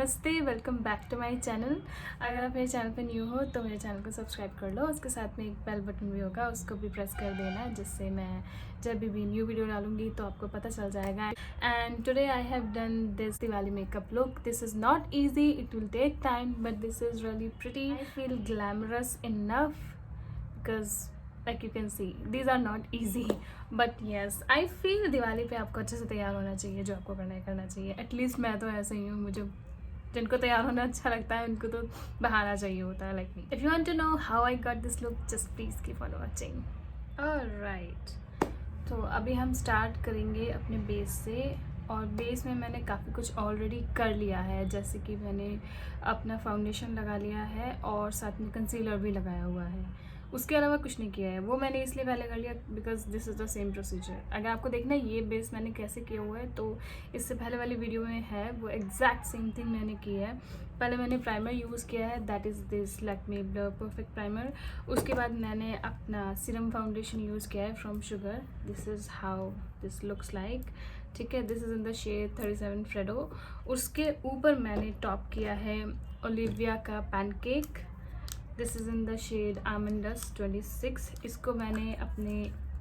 नमस्ते, welcome back to my channel. अगर आप मेरे चैनल पे न्यू हो तो मेरे चैनल को सब्सक्राइब कर लो। उसके साथ में एक बेल बटन भी होगा, उसको भी प्रेस कर देना, जिससे मैं जब भी न्यू वीडियो डालूंगी तो आपको पता चल जाएगा। And today I have done this Diwali makeup look. This is not easy, it will take time, but this is really pretty. I feel glamorous enough because like you can see these are not easy, but yes I feel Diwali पे आपको अच्छे से तैयार होना चाहिए। जो आपको करना है करना चाहिए। एटलीस्ट मैं तो ऐसे ही हूँ, मुझे जिनको तैयार होना अच्छा लगता है उनको तो बहाना चाहिए होता है, like me. If you want to know how I got this look, just please keep on watching. Alright, तो अभी हम स्टार्ट करेंगे अपने बेस से। और बेस में मैंने काफ़ी कुछ ऑलरेडी कर लिया है, जैसे कि मैंने अपना फाउंडेशन लगा लिया है और साथ में कंसीलर भी लगाया हुआ है। उसके अलावा कुछ नहीं किया है। वो मैंने इसलिए पहले कर लिया because this is the same procedure. अगर आपको देखना है ये बेस मैंने कैसे किया हुआ है, तो इससे पहले वाली वीडियो में है, वो एग्जैक्ट सेम थिंग मैंने किया है। पहले मैंने प्राइमर यूज़ किया है, that is this Lakme blur perfect primer. उसके बाद मैंने अपना सीरम फाउंडेशन यूज़ किया है from Sugar. This is how this looks like, ठीक है। This is in the shade 37 Freddo. उसके ऊपर मैंने टॉप किया है ओलिविया का pancake. This is in the shade almond dust 26। इसको मैंने अपने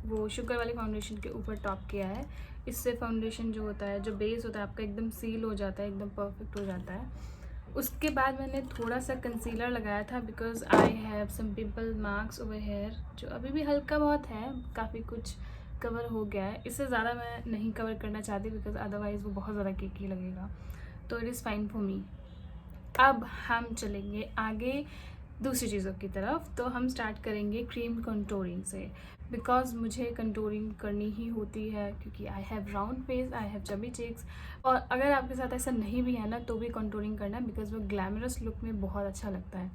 वो शुगर वाली फाउंडेशन के ऊपर टॉप किया है। इससे फाउंडेशन जो होता है, जो बेस होता है आपका, एकदम सील हो जाता है, एकदम परफेक्ट हो जाता है। उसके बाद मैंने थोड़ा सा कंसीलर लगाया था because I have some pimple marks over here, जो अभी भी हल्का बहुत है, काफ़ी कुछ कवर हो गया है। इससे ज़्यादा मैं नहीं कवर करना चाहती बिकॉज अदरवाइज़ वो बहुत ज़्यादा केकी लगेगा, तो it is fine for me. अब हम चलेंगे आगे दूसरी चीज़ों की तरफ। तो हम स्टार्ट करेंगे क्रीम कंटूरिंग से, बिकॉज मुझे कंटूरिंग करनी ही होती है क्योंकि I have round face, I have chubby cheeks. और अगर आपके साथ ऐसा नहीं भी है ना, तो भी कंटूरिंग करना, बिकॉज वो ग्लैमरस लुक में बहुत अच्छा लगता है।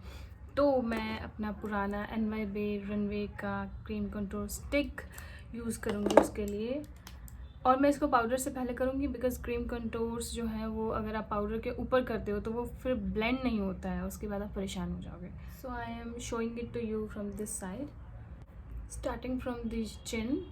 तो मैं अपना पुराना NYBE रनवे का क्रीम कंटूर स्टिक यूज़ करूँगी उसके लिए। और मैं इसको पाउडर से पहले करूँगी बिकॉज क्रीम कंटूर्स जो है वो अगर आप पाउडर के ऊपर करते हो तो वो फिर ब्लेंड नहीं होता है, उसके बाद आप परेशान हो जाओगे। So I am showing it to you from this side, starting from this chin.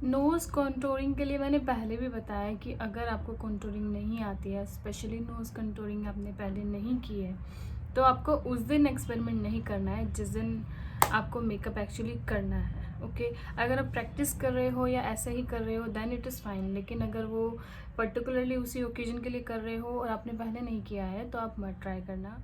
Nose contouring के लिए मैंने पहले भी बताया कि अगर आपको कंटूरिंग नहीं आती है, स्पेशली नोज़ कंटूरिंग आपने पहले नहीं की है, तो आपको उस दिन एक्सपेरिमेंट नहीं करना है जिस दिन आपको मेकअप एक्चुअली करना है। ओके, अगर आप प्रैक्टिस कर रहे हो या ऐसे ही कर रहे हो देन इट इज़ फाइन, लेकिन अगर वो पर्टिकुलरली उसी ओकेजन के लिए कर रहे हो और आपने पहले नहीं किया है तो आप मत ट्राई करना।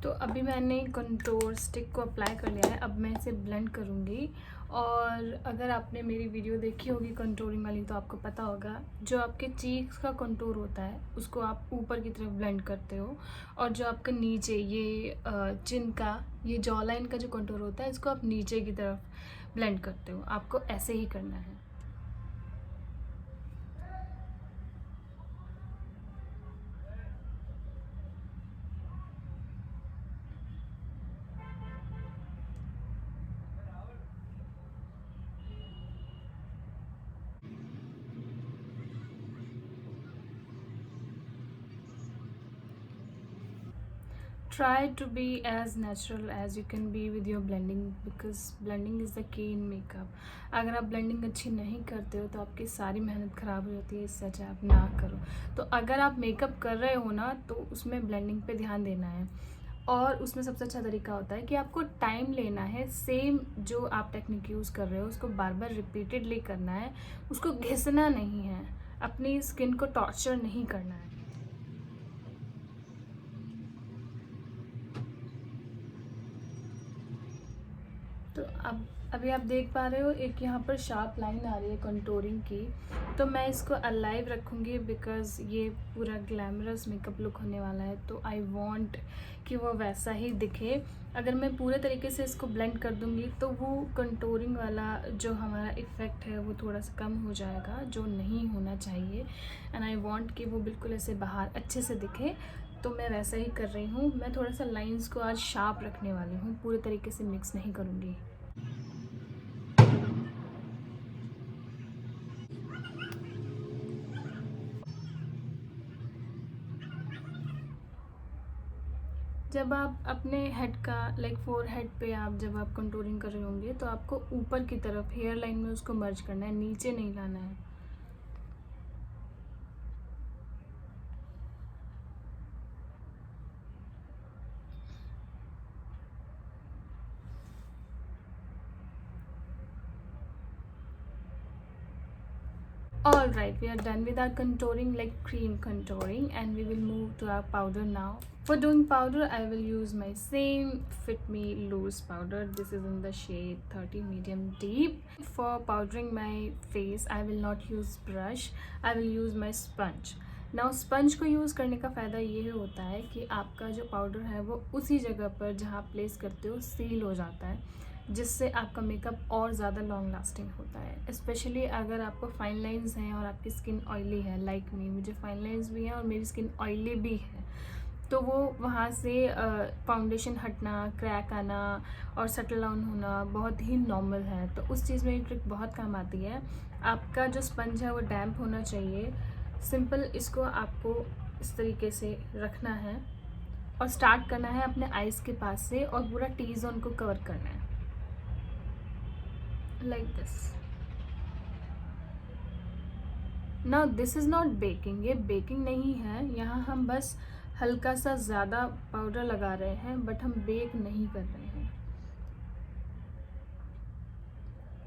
तो अभी मैंने कंटूर स्टिक को अप्लाई कर लिया है, अब मैं इसे ब्लेंड करूँगी। और अगर आपने मेरी वीडियो देखी होगी कंटूरिंग वाली तो आपको पता होगा, जो आपके चीक्स का कंटूर होता है उसको आप ऊपर की तरफ ब्लेंड करते हो, और जो आपका नीचे ये चिन का, ये जॉ लाइन का जो कंटूर होता है, इसको आप नीचे की तरफ ब्लेंड करते हो। आपको ऐसे ही करना है। Try to be as natural as you can be with your blending, because blending is the key in makeup. अगर आप ब्लेंडिंग अच्छी नहीं करते हो तो आपकी सारी मेहनत ख़राब हो जाती है, इससे अच्छा आप ना करो। तो अगर आप मेकअप कर रहे हो ना, तो उसमें ब्लेंडिंग पे ध्यान देना है। और उसमें सबसे अच्छा तरीका होता है कि आपको टाइम लेना है। सेम जो आप टेक्निक यूज़ कर रहे हो उसको बार बार रिपीटेडली करना है, उसको घिसना नहीं है, अपनी स्किन को टॉर्चर नहीं करना है। तो अब अभी आप देख पा रहे हो एक यहाँ पर शार्प लाइन आ रही है कंटूरिंग की, तो मैं इसको अलाइव रखूँगी बिकॉज़ ये पूरा ग्लैमरस मेकअप लुक होने वाला है, तो आई वांट कि वो वैसा ही दिखे। अगर मैं पूरे तरीके से इसको ब्लेंड कर दूँगी तो वो कंटूरिंग वाला जो हमारा इफ़ेक्ट है वो थोड़ा सा कम हो जाएगा, जो नहीं होना चाहिए। एंड आई वांट कि वो बिल्कुल ऐसे बाहर अच्छे से दिखे, तो मैं वैसा ही कर रही हूँ। मैं थोड़ा सा लाइंस को आज शार्प रखने वाली हूँ, पूरे तरीके से मिक्स नहीं करूँगी। जब आप अपने हेड का लाइक फोर हेड पे आप जब आप कंटूरिंग कर रहे होंगे तो आपको ऊपर की तरफ हेयर लाइन में उसको मर्ज करना है, नीचे नहीं लाना है। Alright, we are done with our contouring, like cream contouring, and we will move to our powder now. For doing powder, I will use my same Fit Me Loose powder. This is in the shade 30 medium deep. For powdering my face, I will not use brush. I will use my sponge. Now sponge को use करने का फ़ायदा ये होता है कि आपका जो पाउडर है वो उसी जगह पर जहाँ प्लेस करते हो सील हो जाता है, जिससे आपका मेकअप और ज़्यादा लॉन्ग लास्टिंग होता है। स्पेशली अगर आपको फाइन लाइंस हैं और आपकी स्किन ऑयली है, लाइक मी, मुझे फाइन लाइंस भी हैं और मेरी स्किन ऑयली भी है, तो वो वहाँ से फाउंडेशन हटना, क्रैक आना और सेटल डाउन होना बहुत ही नॉर्मल है। तो उस चीज़ में ये ट्रिक बहुत काम आती है। आपका जो स्पंज है वो डैम्प होना चाहिए। सिंपल इसको आपको इस तरीके से रखना है और स्टार्ट करना है अपने आइज़ के पास से और पूरा टी जोन को कवर करना है, like this. Now this is not baking, ये बेकिंग नहीं है। यहाँ हम बस हल्का सा ज़्यादा पाउडर लगा रहे हैं, बट हम बेक नहीं कर रहे हैं।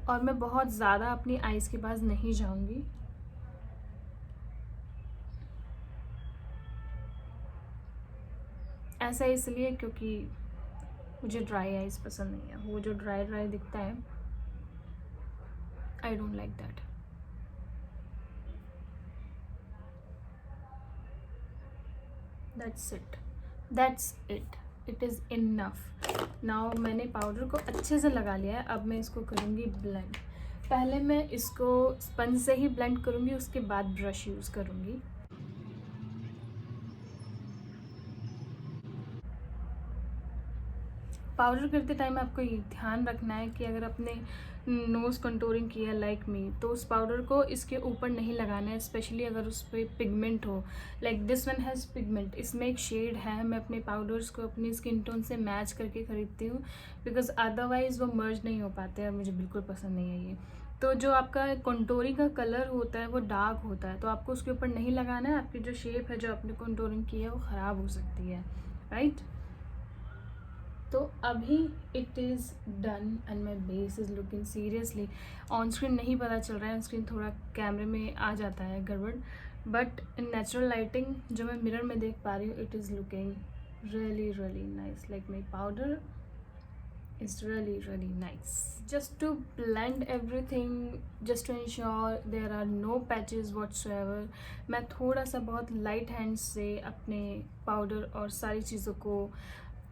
और मैं बहुत ज़्यादा अपनी आइज़ के पास नहीं जाऊँगी। ऐसा इसलिए क्योंकि मुझे ड्राई आइज़ पसंद नहीं है। वो जो ड्राई दिखता है, I don't like that. That's it is enough. Now मैंने पाउडर को अच्छे से लगा लिया है, अब मैं इसको करूँगी ब्लेंड। पहले मैं इसको स्पंज से ही ब्लेंड करूँगी, उसके बाद ब्रश यूज़ करूँगी। पाउडर करते टाइम आपको ये ध्यान रखना है कि अगर आपने नोज़ कंटूरिंग किया लाइक मी, तो उस पाउडर को इसके ऊपर नहीं लगाना है, स्पेशली अगर उस पर पिगमेंट हो। Like this one has pigment, इसमें एक शेड है। मैं अपने पाउडर्स को अपनी स्किन टोन से मैच करके ख़रीदती हूँ, बिकॉज अदरवाइज़ वो मर्ज नहीं हो पाते हैं और मुझे बिल्कुल पसंद नहीं है ये। तो जो आपका कंटूरिंग का कलर होता है वो डार्क होता है, तो आपको उसके ऊपर नहीं लगाना है। आपकी जो शेप है जो आपने कंटूरिंग की है वो ख़राब हो सकती है, राइट। तो अभी it is done and my base is looking seriously. On screen नहीं पता चल रहा है, ऑन स्क्रीन थोड़ा कैमरे में आ जाता है गड़बड़, बट इन नेचुरल लाइटिंग जो मैं मिरर में देख पा रही हूँ, it is looking really nice. Like my powder is really nice. Just to blend everything, just to ensure there are no patches whatsoever, मैं थोड़ा सा बहुत लाइट हैंड से अपने पाउडर और सारी चीज़ों को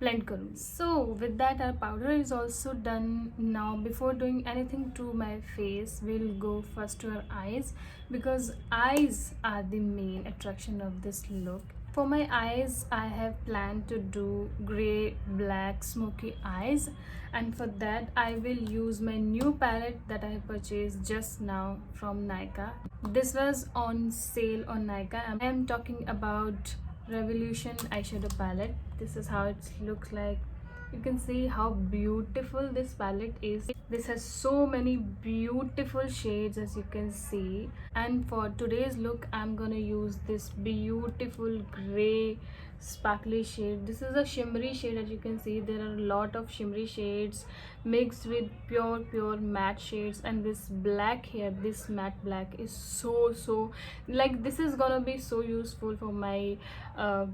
blend करूँगी। So with that our powder is also done. Now before doing anything to my face, we'll go first to our eyes, because eyes are the main attraction of this look. For my eyes, I have planned to do grey, black, smoky eyes, and for that I will use my new palette that I have purchased just now from Nykaa. This was on sale on Nykaa. I am talking about Revolution eyeshadow palette. This is how it looks like. You can see how beautiful this palette is. This has so many beautiful shades, as you can see. And for today's look, I'm gonna use this beautiful gray sparkly shade. This is a shimmery shade. As you can see, there are a lot of shimmery shades mixed with pure matte shades, and this black here, this matte black is so like, this is gonna be so useful for my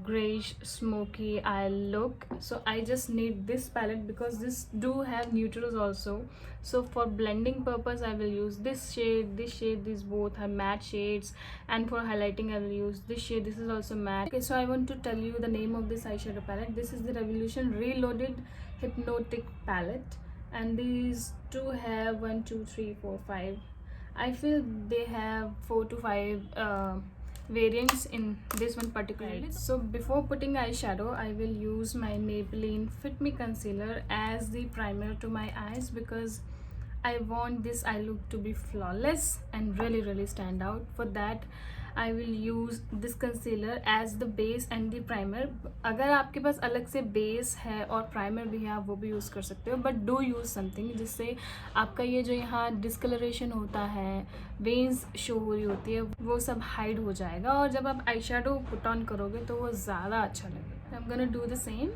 grayish smoky eye look. So I just need this palette because this do have neutrals also. So for blending purpose I will use this shade, this shade. These both are matte shades, and for highlighting I will use this shade. This is also matte. Okay, so I want to tell you the name of this eyeshadow palette. This is the Revolution Reloaded Hypnotic palette, and these two have 1 2 3 4 5, I feel they have 4 to 5 variants in this one particularly. So before putting eyeshadow, I will use my Maybelline Fit Me concealer as the primer to my eyes, because I want this eye look to be flawless and really stand out. For that I will use this concealer as the base and the primer. अगर आपके पास अलग से base है और primer भी है, आप वो भी यूज़ कर सकते हो, बट डू यूज़ समथिंग जिससे आपका ये जो यहाँ डिस्कलरेशन होता है, वेन्स शो हो रही होती है, वो सब हाइड हो जाएगा, और जब आप आई शेडो पुट ऑन करोगे तो वो ज़्यादा अच्छा लगेगा. I am gonna do the same.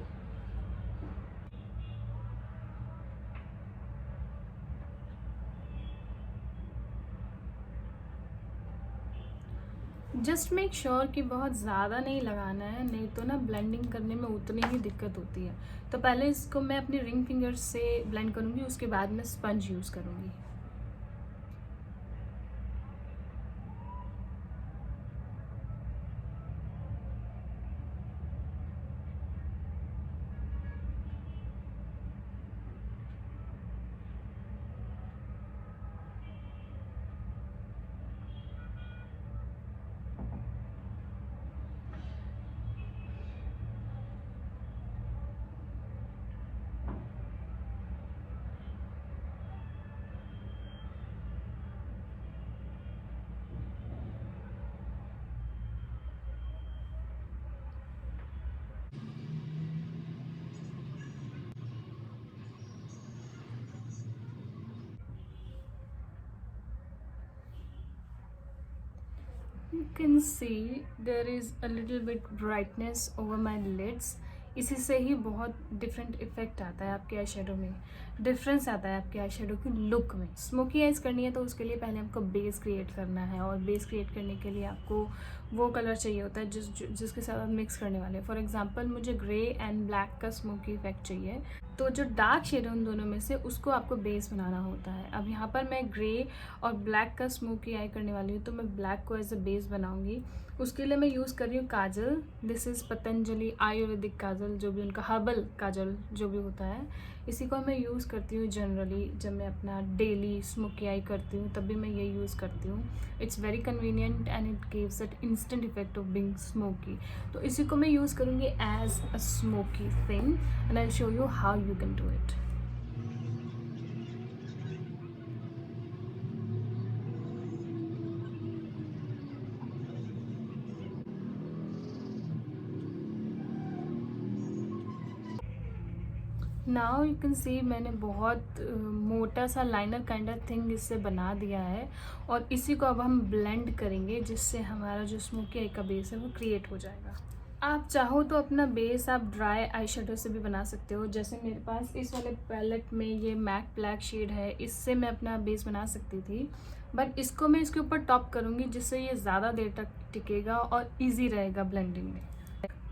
Just make sure कि बहुत ज़्यादा नहीं लगाना है, नहीं तो ना ब्लेंडिंग करने में उतनी ही दिक्कत होती है. तो पहले इसको मैं अपनी रिंग फिंगर्स से ब्लेंड करूँगी, उसके बाद मैं स्पंज यूज़ करूँगी. You can see there is a little bit brightness over my lids. इसी से ही बहुत डिफरेंट इफेक्ट आता है आपके आई शेडो में, डिफरेंस आता है आपके आई शेडो की लुक में. स्मोकी आइज करनी है तो उसके लिए पहले हमको बेस क्रिएट करना है, और बेस क्रिएट करने के लिए आपको वो कलर चाहिए होता है जिसके साथ आप मिक्स करने वाले हैं. फॉर एग्जांपल मुझे ग्रे एंड ब्लैक का स्मोकी इफेक्ट चाहिए, तो जो डार्क शेड है उन दोनों में से उसको आपको बेस बनाना होता है. अब यहाँ पर मैं ग्रे और ब्लैक का स्मोकी आई करने वाली हूँ, तो मैं ब्लैक को एज अ बेस बनाऊँगी. उसके लिए मैं यूज़ कर रही हूँ काजल. दिस इज़ पतंजलि आयुर्वेदिक काजल, जो भी उनका हर्बल काजल जो भी होता है, इसी को मैं यूज़ करती हूँ जनरली. जब मैं अपना डेली स्मोकी आई करती हूँ तब भी मैं ये यूज़ करती हूँ. It's very convenient and it gives that instant effect of being smoky. तो इसी को मैं यूज़ करूँगी as a smoky thing, and I will show you how you can do it. Now you can see मैंने बहुत मोटा सा liner kind of thing इससे बना दिया है, और इसी को अब हम ब्लेंड करेंगे जिससे हमारा जो स्मोकी आई का बेस है वो क्रिएट हो जाएगा. आप चाहो तो अपना बेस आप ड्राई आई शेडो से भी बना सकते हो. जैसे मेरे पास इस वाले पैलेट में ये मैट ब्लैक शेड है, इससे मैं अपना बेस बना सकती थी, बट इसको मैं इसके ऊपर टॉप करूँगी जिससे ये ज़्यादा देर तक टिकेगा और इजी रहेगा ब्लेंडिंग में.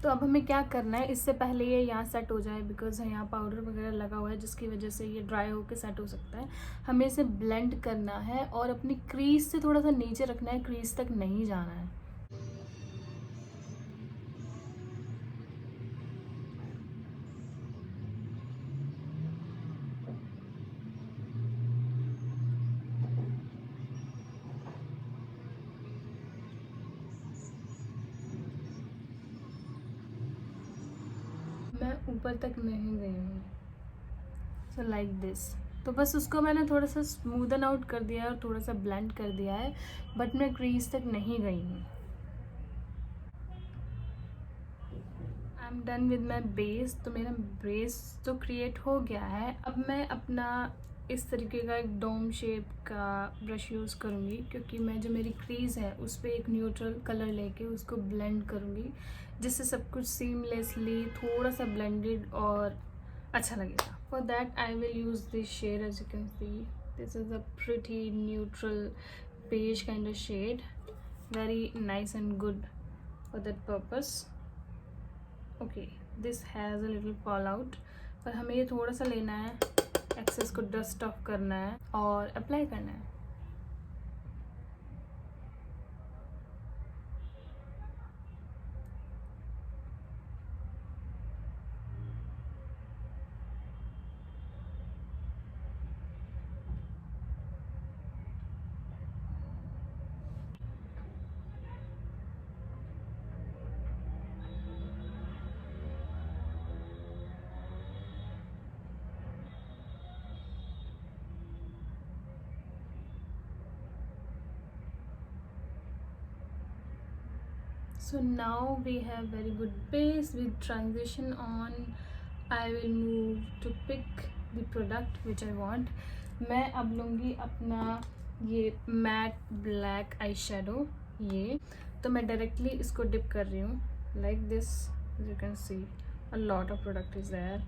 तो अब हमें क्या करना है, इससे पहले ये यहाँ सेट हो जाए, बिकॉज यहाँ पाउडर वगैरह लगा हुआ है जिसकी वजह से ये ड्राई होकर सेट हो सकता है. हमें इसे ब्लेंड करना है और अपनी क्रीज से थोड़ा सा नीचे रखना है, क्रीज तक नहीं जाना है. मैं ऊपर तक नहीं गई हूँ. So like this. तो बस उसको मैंने थोड़ा सा स्मूदन आउट कर दिया है और थोड़ा सा ब्लेंड कर दिया है, बट मैं क्रीज तक नहीं गई हूँ. I am done with my base. तो मेरा बेस तो क्रिएट हो गया है. अब मैं अपना इस तरीके का एक डोम शेप का ब्रश यूज़ करूँगी, क्योंकि मैं जो मेरी क्रीज़ है उस पर एक न्यूट्रल कलर लेके उसको ब्लेंड करूँगी, जिससे सब कुछ सीमलेसली थोड़ा सा ब्लेंडेड और अच्छा लगेगा. For that I will use this shade. As you can see, this is a pretty neutral beige kind of shade, very nice and good for that purpose. Okay, this has a little fallout, पर हमें ये थोड़ा सा लेना है, access को dust of करना है और अप्लाई करना है. So now we have very good base. With transition on, I will move to pick the product which I want. मैं अब लूँगी अपना ये मैट ब्लैक आई शेडो. ये तो मैं डायरेक्टली इसको डिप कर रही हूँ like this. You can C a lot of product is there.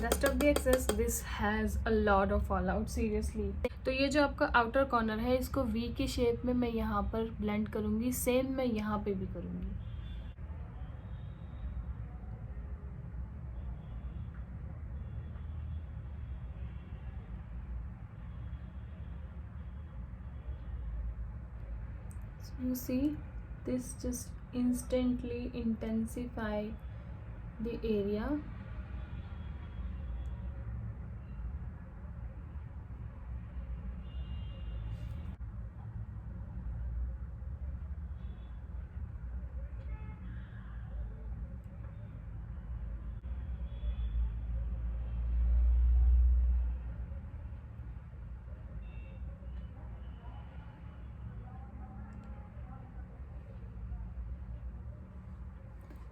Rest of the excess, this has a lot of fallout, seriously. तो ये जो आपका आउटर कॉर्नर है, इसको वी के शेप में मैं यहाँ पर ब्लेंड करूँगी. सेम मैं यहाँ पे भी करूँगी. You see, this just instantly intensify the area.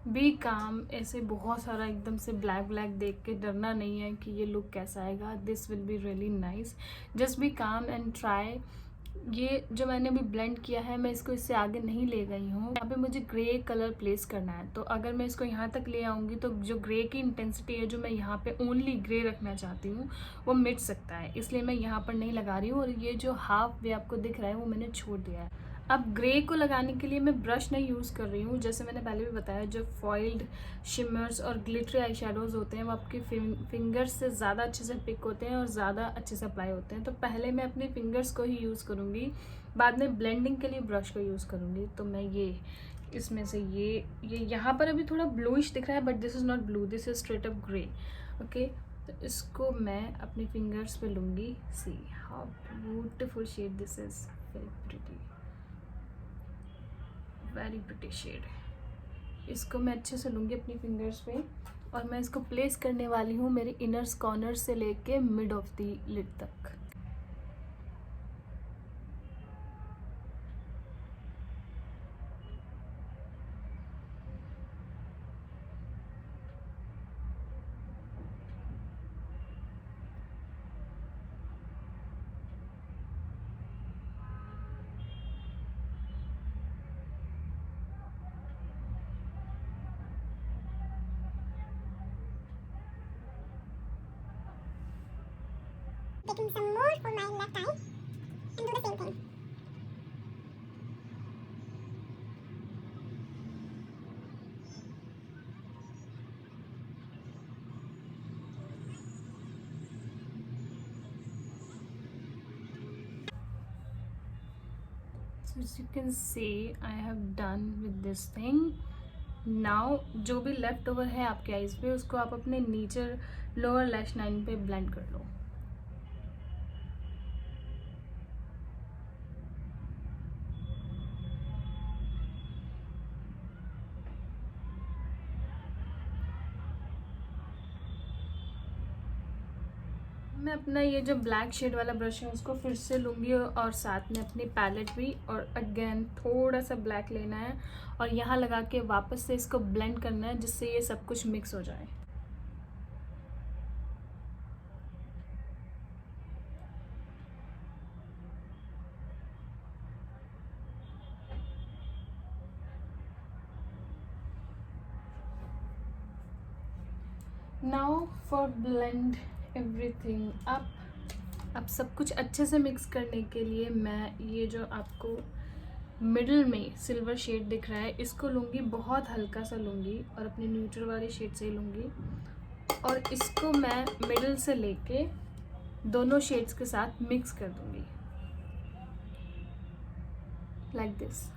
Be calm. ऐसे बहुत सारा एकदम से ब्लैक ब्लैक देख के डरना नहीं है कि ये लुक कैसा आएगा. This will be really nice. Just be काम एंड ट्राई. ये जो मैंने अभी ब्लेंड किया है, मैं इसको इससे आगे नहीं ले गई हूँ. यहाँ पे मुझे ग्रे कलर प्लेस करना है, तो अगर मैं इसको यहाँ तक ले आऊँगी तो जो ग्रे की इंटेंसिटी है, जो मैं यहाँ पे ओनली ग्रे रखना चाहती हूँ, वो मिट सकता है. इसलिए मैं यहाँ पर नहीं लगा रही हूँ. और ये जो हाफ वे आपको दिख रहा है, वो मैंने छोड़ दिया है. अब ग्रे को लगाने के लिए मैं ब्रश नहीं यूज़ कर रही हूँ. जैसे मैंने पहले भी बताया, जो फॉइल्ड शिमर्स और ग्लिटरी आई शेडोज़ होते हैं, वो आपके फिंगर्स से ज़्यादा अच्छे से पिक होते हैं और ज़्यादा अच्छे से अप्लाई होते हैं. तो पहले मैं अपने फिंगर्स को ही यूज़ करूँगी, बाद में ब्लेंडिंग के लिए ब्रश को यूज़ करूँगी. तो मैं ये इसमें से ये यहाँ पर अभी थोड़ा ब्लूइश दिख रहा है, but this is not blue, this is straight up grey. Okay, तो इसको मैं अपने फिंगर्स पे लूँगी. See how beautiful shade this is. Very pretty, very pretty shade. इसको मैं अच्छे से लूँगी अपनी फिंगर्स पे, और मैं इसको प्लेस करने वाली हूँ मेरे इनर्स कॉर्नर से लेके मिड ऑफ द लिड तक. Taking some more for my left eye and do the same thing. So as you can see, I have done with this thing. Now जो भी left over है आपके eyes पे, उसको आप अपने नीचे लोअर लैश लाइन पे ब्लेंड कर लो. मैं अपना ये जो ब्लैक शेड वाला ब्रश है, उसको फिर से लूँगी और साथ में अपनी पैलेट भी, और अगेन थोड़ा सा ब्लैक लेना है और यहाँ लगा के वापस से इसको ब्लेंड करना है, जिससे ये सब कुछ मिक्स हो जाए. Now for blend everything up. अब सब कुछ अच्छे से मिक्स करने के लिए मैं ये जो आपको मिडल में सिल्वर शेड दिख रहा है इसको लूँगी, बहुत हल्का सा लूँगी और अपने न्यूट्रल वाली शेड से ही लूँगी और इसको मैं मिडल से लेके दोनों शेड्स के साथ मिक्स कर दूँगी लाइक दिस।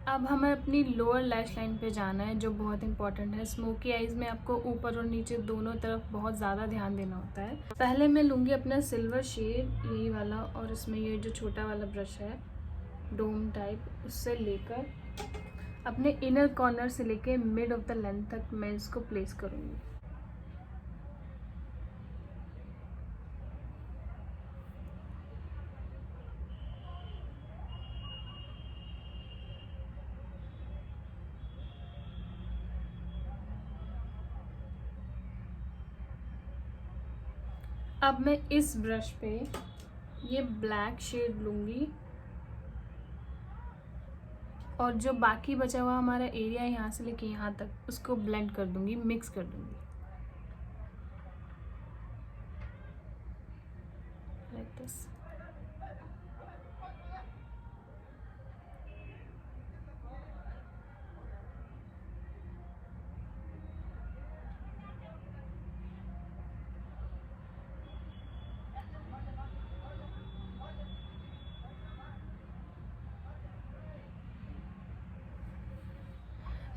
अब हमें अपनी लोअर लैश लाइन पे जाना है जो बहुत इंपॉर्टेंट है। स्मोकी आईज में आपको ऊपर और नीचे दोनों तरफ बहुत ज़्यादा ध्यान देना होता है। पहले मैं लूँगी अपना सिल्वर शेड यही वाला और इसमें ये जो छोटा वाला ब्रश है डोम टाइप, उससे लेकर अपने इनर कॉर्नर से लेके मिड ऑफ द लेंथ तक मैं इसको प्लेस करूँगी। अब मैं इस ब्रश पे ये ब्लैक शेड लूँगी और जो बाकी बचा हुआ हमारा एरिया है यहाँ से लेके यहाँ तक उसको ब्लेंड कर दूँगी, मिक्स कर दूँगी लाइक दिस।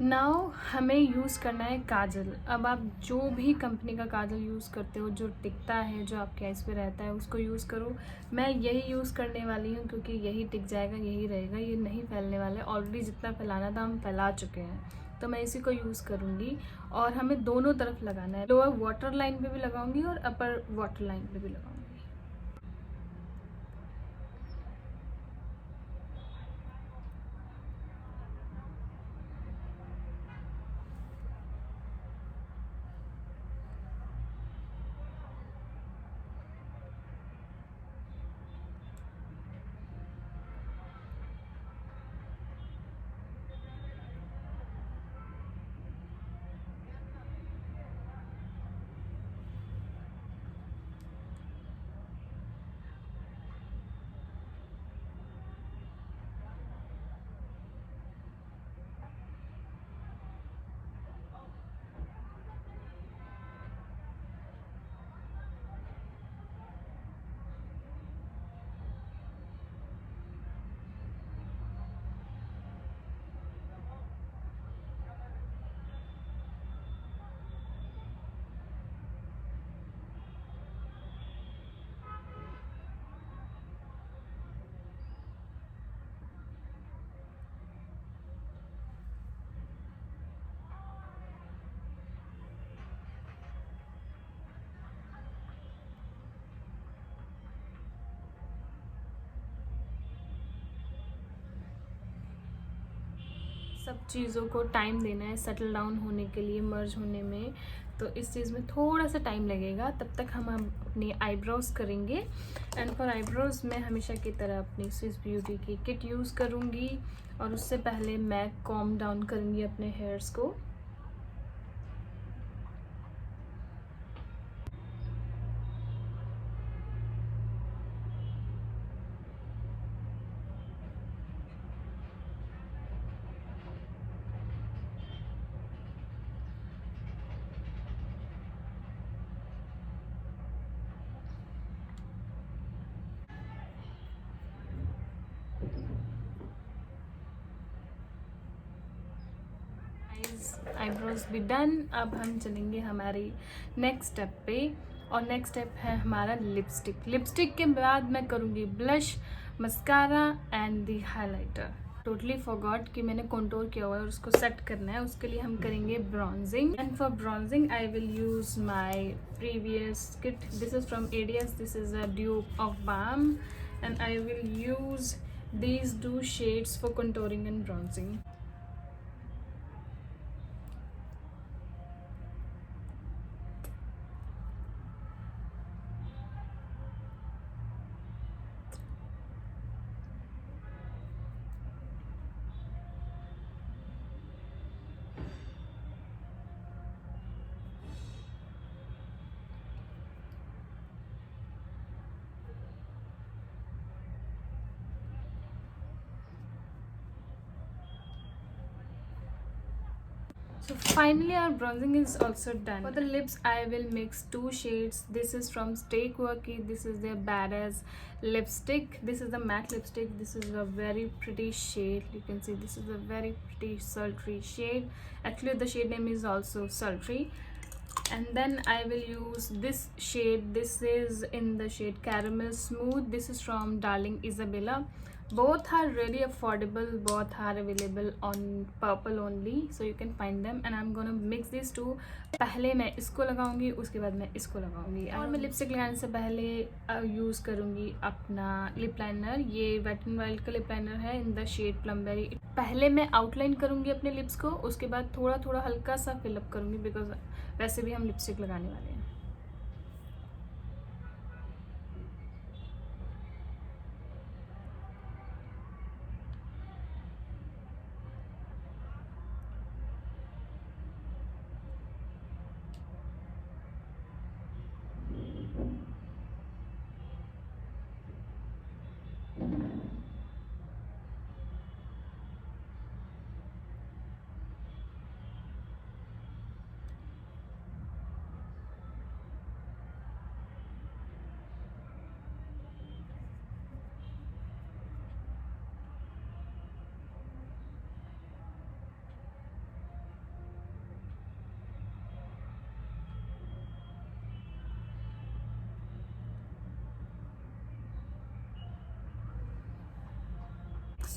नाउ हमें यूज़ करना है काजल। अब आप जो भी कंपनी का काजल यूज़ करते हो जो टिकता है, जो आपके आइज़ पे रहता है, उसको यूज़ करो। मैं यही यूज़ करने वाली हूँ क्योंकि यही टिक जाएगा, यही रहेगा, ये नहीं फैलने वाला है। ऑलरेडी जितना फैलाना था हम फैला चुके हैं, तो मैं इसी को यूज़ करूँगी। और हमें दोनों तरफ लगाना है, लोअर वाटर लाइन पे भी लगाऊंगी और अपर वाटर लाइन पे भी लगाऊंगी। सब चीज़ों को टाइम देना है सेटल डाउन होने के लिए, मर्ज होने में, तो इस चीज़ में थोड़ा सा टाइम लगेगा। तब तक हम अपनी आईब्रोज करेंगे। एंड फॉर आईब्रोज मैं हमेशा की तरह अपनी स्विस ब्यूटी की किट यूज़ करूँगी और उससे पहले मैं कॉम डाउन करूँगी अपने हेयर्स को। आईब्रोज भी डन। अब हम चलेंगे हमारी नेक्स्ट स्टेप पे। और नेक्स्ट स्टेप है हमारा लिपस्टिक। लिपस्टिक के बाद मैं करूँगी blush, mascara and the highlighter. Totally forgot कि मैंने कंटूर किया हुआ है और उसको सेट करना है। उसके लिए हम करेंगे bronzing, and for bronzing I will use my previous kit. This is from Edius, this is a dupe of balm, and I will use these two shades for contouring and bronzing. So finally our bronzing is also done. For the lips I will mix two shades. This is from Stay Quirky, this is their Badass lipstick. This is the matte lipstick. This is a very pretty shade. You can see this is a very pretty sultry shade. Actually the shade name is also sultry. And then I will use this shade. This is in the shade Caramel Smooth. This is from Darling Isabella. Both are really affordable, both are available on Purple only, so you can find them. And I'm gonna mix these two. पहले मैं इसको लगाऊंगी, उसके बाद मैं इसको लगाऊंगी। और मैं लिपस्टिक लगाने से पहले यूज़ करूंगी अपना लिप लाइनर। ये वेट एंड वाइल्ड का लिप लाइनर है इन द शेड प्लमबेरी। पहले मैं आउटलाइन करूंगी अपने लिप्स को, उसके बाद थोड़ा थोड़ा हल्का सा फिलअप करूंगी, बिकॉज वैसे भी हम लिपस्टिक लगाने वाले हैं।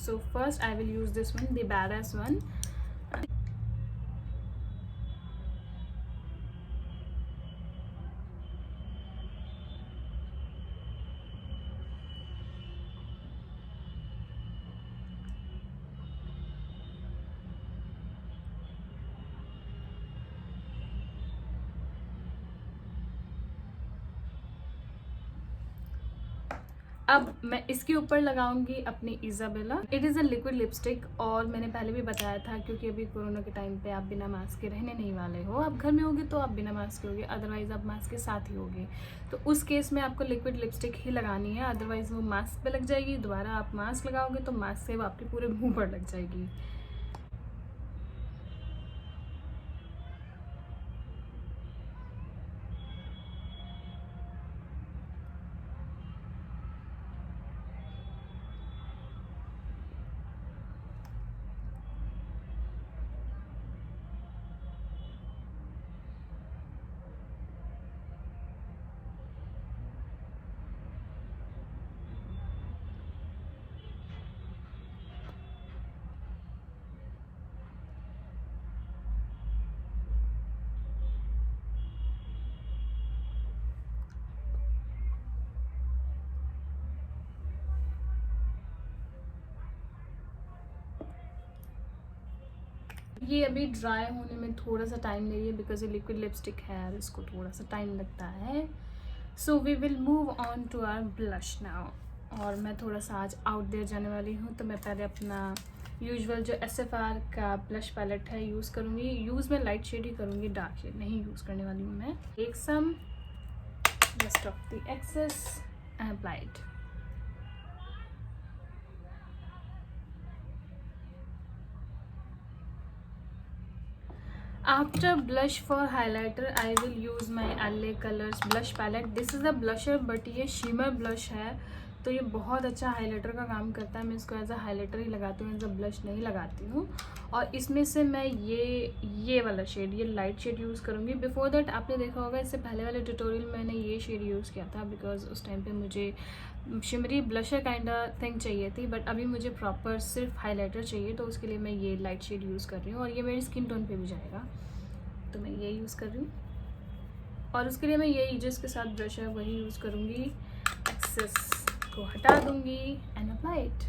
So first I will use this one, the Badass one. अब मैं इसके ऊपर लगाऊंगी अपनी Isabella. It is a liquid lipstick, और मैंने पहले भी बताया था क्योंकि अभी कोरोना के टाइम पे आप बिना मास्क के रहने नहीं वाले हो। आप घर में होगे तो आप बिना मास्क के होगे, अदरवाइज़ आप मास्क के साथ ही होगे। तो उस केस में आपको लिक्विड लिपस्टिक ही लगानी है, अदरवाइज़ वो मास्क पे लग जाएगी। दोबारा आप मास्क लगाओगे तो मास्क से वो आपके पूरे मुँह पर लग जाएगी। ये अभी ड्राई होने में थोड़ा सा टाइम लगी है, बिकॉज ये लिक्विड लिपस्टिक है और इसको थोड़ा सा टाइम लगता है। So we will move on to our blush now. और मैं थोड़ा सा आज आउट देयर जाने वाली हूँ, तो मैं पहले अपना यूजुअल जो SFR का ब्लश पैलेट है यूज़ करूँगी। यूज़ मैं लाइट शेड ही करूँगी, डार्क शेड नहीं यूज़ करने वाली हूँ मैं। Take some just off the excess and apply it. After blush for highlighter, I will use my LA Colors blush palette. This is a blusher, but ये shimmer blush है, तो ये बहुत अच्छा हाइलाइटर का काम करता है। मैं इसको एज अ हाइलाइटर ही लगाती हूँ, एज अ ब्लश नहीं लगाती हूँ। और इसमें से मैं ये वाला शेड, ये लाइट शेड यूज़ करूँगी। बिफोर दैट आपने देखा होगा, इससे पहले वाले ट्यूटोरियल में मैंने ये शेड यूज़ किया था, बिकॉज उस टाइम पे मुझे शिमरी ब्लशर काइंड थिंग चाहिए थी, बट अभी मुझे प्रॉपर सिर्फ हाइलाइटर चाहिए, तो उसके लिए मैं ये लाइट शेड यूज़ कर रही हूँ। और ये मेरी स्किन टोन पे भी जाएगा, तो मैं ये यूज़ कर रही हूँ। और उसके लिए मैं ये जिसके साथ ब्रश है वही यूज़ करूँगी। एक्सेस को हटा दूँगी एंड अप्लाई इट।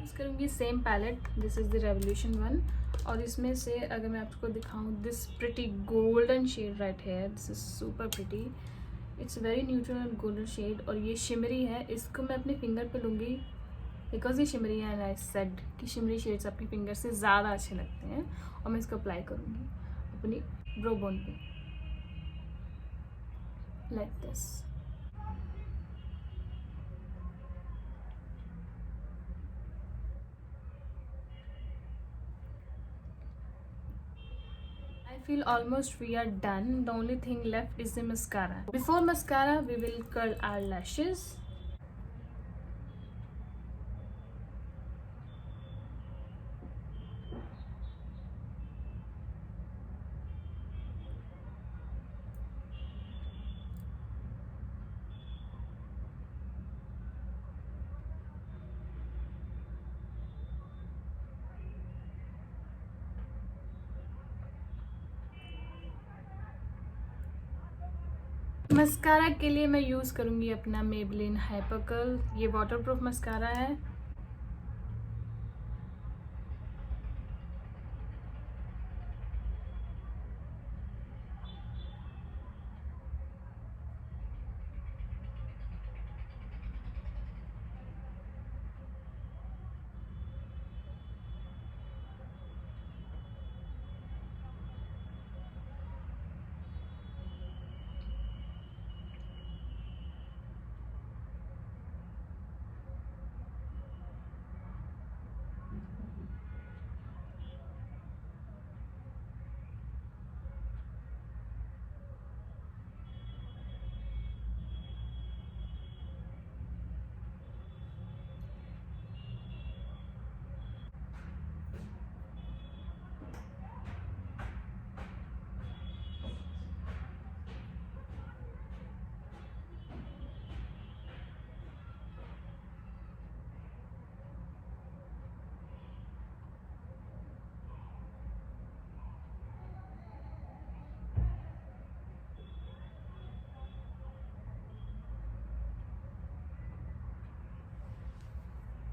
यूज़ करूँगी same palette, this is the Revolution one. और इसमें से अगर मैं आपको दिखाऊँ, this pretty golden shade right here, this is super pretty, it's very neutral and golden shade. और ये शिमरी है, इसको मैं अपने फिंगर पे लूँगी बिकॉज ये शिमरी है, एंड आई सेड कि शिमरी शेड्स अपनी फिंगर से ज़्यादा अच्छे लगते हैं। और मैं इसको अप्लाई करूँगी अपनी ब्रो बोन पे, like this. I feel almost we are done. The only thing left is the mascara. Before mascara, we will curl our lashes. Mascara के लिए मैं यूज़ करूँगी अपना मेबलिन हाइपरकर्ल। ये वाटरप्रूफ मस्कारा है।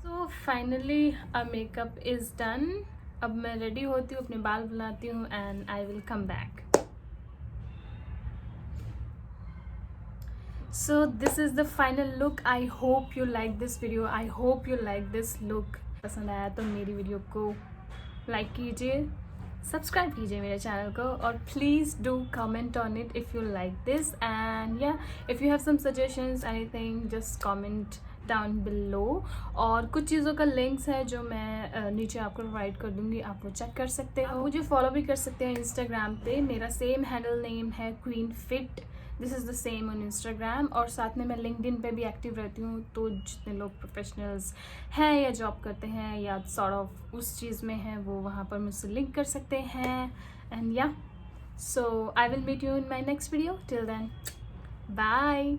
तो finally a makeup is done. अब मैं रेडी होती हूँ, अपने बाल बनाती हूँ, and I will come back. So this is the final look. I hope you like this video. I hope you like this look. पसंद आया तो मेरी वीडियो को लाइक कीजिए, सब्सक्राइब कीजिए मेरे चैनल को, और please do comment on it if you like this. And yeah if you have some suggestions anything, just comment down below. और कुछ चीज़ों का लिंक्स है जो मैं नीचे आपको प्रोवाइड कर दूँगी, आप वो चेक कर सकते हो। मुझे फॉलो भी कर सकते हैं इंस्टाग्राम पे, मेरा सेम हैंडल नेम है queen fit, this is the same on Instagram. और साथ में मैं लिंक्डइन पे भी एक्टिव रहती हूँ, तो जितने लोग प्रोफेशनल्स हैं या जॉब करते हैं या सॉर्ट ऑफ उस चीज़ में हैं, वो वहाँ पर मुझसे लिंक कर सकते हैं। And yeah, so I will meet you in my next video. Till then, bye.